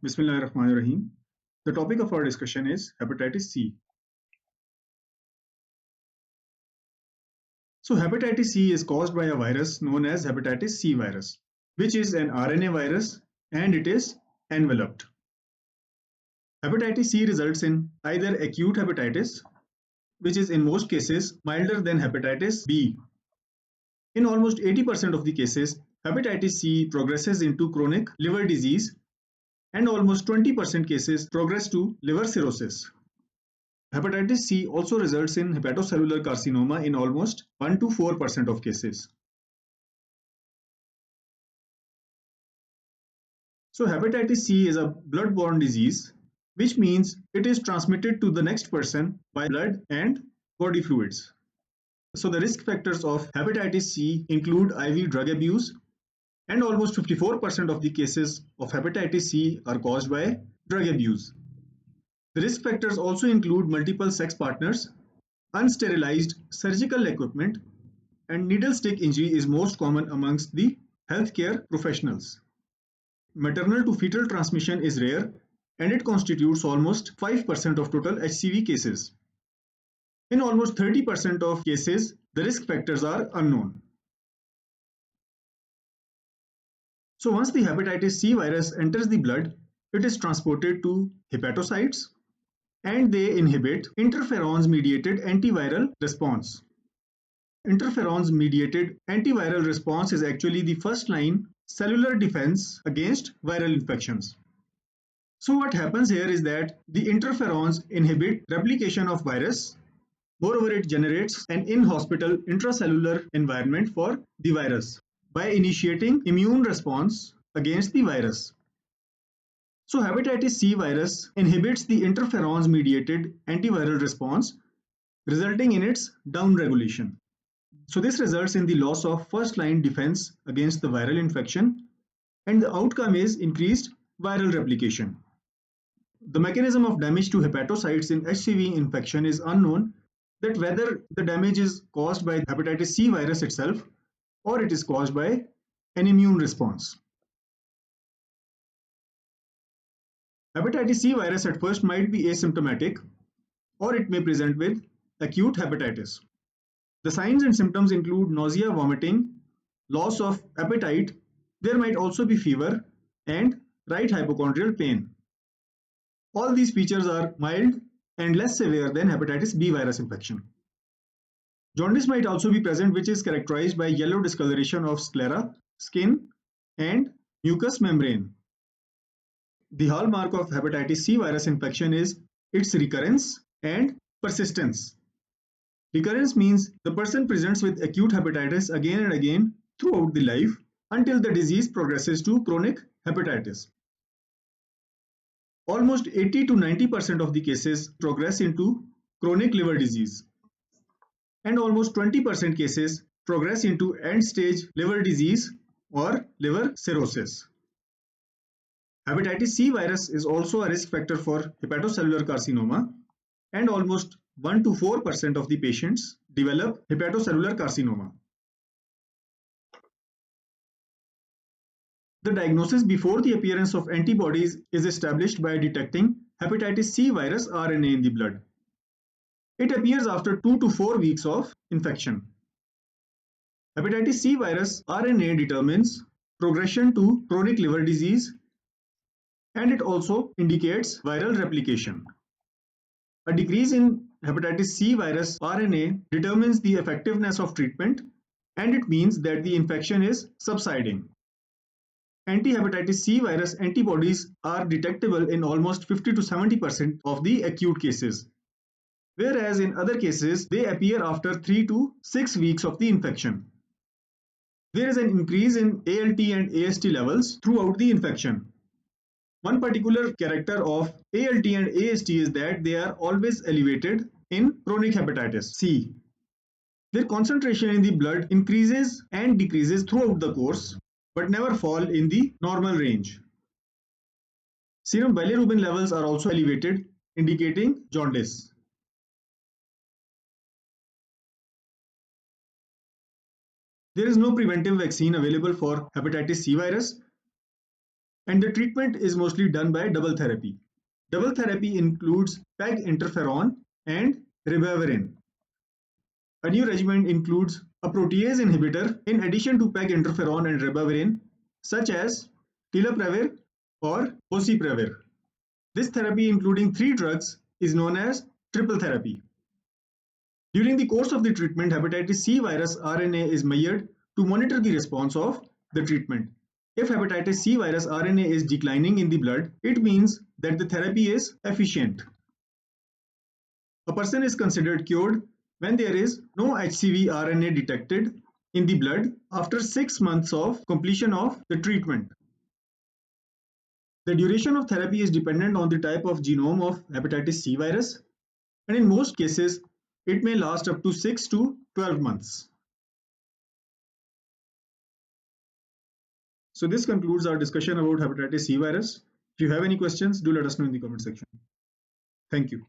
Bismillahirrahmanirrahim. The topic of our discussion is hepatitis C. So hepatitis C is caused by a virus known as hepatitis C virus, which is an RNA virus and it is enveloped. Hepatitis C results in either acute hepatitis, which is in most cases milder than hepatitis B. In almost 80% of the cases, hepatitis C progresses into chronic liver disease and almost 20% cases progress to liver cirrhosis. Hepatitis C also results in hepatocellular carcinoma in almost 1 to 4% of cases. So hepatitis C is a blood-borne disease, which means it is transmitted to the next person by blood and body fluids. So the risk factors of hepatitis C include IV drug abuse, and almost 54% of the cases of hepatitis C are caused by drug abuse. The risk factors also include multiple sex partners, unsterilized surgical equipment, and needle stick injury is most common amongst the healthcare professionals. Maternal to fetal transmission is rare and it constitutes almost 5% of total HCV cases. In almost 30% of cases, the risk factors are unknown. So once the hepatitis C virus enters the blood, it is transported to hepatocytes and they inhibit interferons-mediated antiviral response. Interferons-mediated antiviral response is actually the first-line cellular defense against viral infections. So what happens here is that the interferons inhibit replication of virus. Moreover, it generates an in-hospital intracellular environment for the virus by initiating immune response against the virus. So hepatitis C virus inhibits the interferons-mediated antiviral response, resulting in its downregulation. So this results in the loss of first-line defense against the viral infection, and the outcome is increased viral replication. The mechanism of damage to hepatocytes in HCV infection is unknown, that whether the damage is caused by hepatitis C virus itself or it is caused by an immune response. Hepatitis C virus at first might be asymptomatic or it may present with acute hepatitis. The signs and symptoms include nausea, vomiting, loss of appetite. There might also be fever and right hypochondrial pain. All these features are mild and less severe than hepatitis B virus infection. Jaundice might also be present, which is characterized by yellow discoloration of sclera, skin, and mucous membrane. The hallmark of hepatitis C virus infection is its recurrence and persistence. Recurrence means the person presents with acute hepatitis again and again throughout the life until the disease progresses to chronic hepatitis. Almost 80 to 90% of the cases progress into chronic liver disease, and almost 20% cases progress into end-stage liver disease or liver cirrhosis. Hepatitis C virus is also a risk factor for hepatocellular carcinoma, and almost 1 to 4% of the patients develop hepatocellular carcinoma. The diagnosis before the appearance of antibodies is established by detecting hepatitis C virus RNA in the blood. It appears after 2 to 4 weeks of infection. Hepatitis C virus RNA determines progression to chronic liver disease, and it also indicates viral replication. A decrease in hepatitis C virus RNA determines the effectiveness of treatment, and it means that the infection is subsiding. Anti-hepatitis C virus antibodies are detectable in almost 50 to 70% of the acute cases, whereas in other cases they appear after 3 to 6 weeks of the infection. There is an increase in ALT and AST levels throughout the infection. One particular character of ALT and AST is that they are always elevated in chronic hepatitis C. Their concentration in the blood increases and decreases throughout the course, but never fall in the normal range. Serum bilirubin levels are also elevated, indicating jaundice. There is no preventive vaccine available for hepatitis C virus. and the treatment is mostly done by double therapy. Double therapy includes PEG interferon and ribavirin. A new regimen includes a protease inhibitor in addition to PEG interferon and ribavirin, such as tilaprevir or ociprevir. This therapy, including 3 drugs, is known as triple therapy. During the course of the treatment, hepatitis C virus RNA is measured to monitor the response of the treatment. If hepatitis C virus RNA is declining in the blood, it means that the therapy is efficient. A person is considered cured when there is no HCV RNA detected in the blood after 6 months of completion of the treatment. The duration of therapy is dependent on the type of genome of hepatitis C virus, and in most cases, it may last up to 6 to 12 months. So this concludes our discussion about hepatitis C virus. If you have any questions, do let us know in the comment section. Thank you.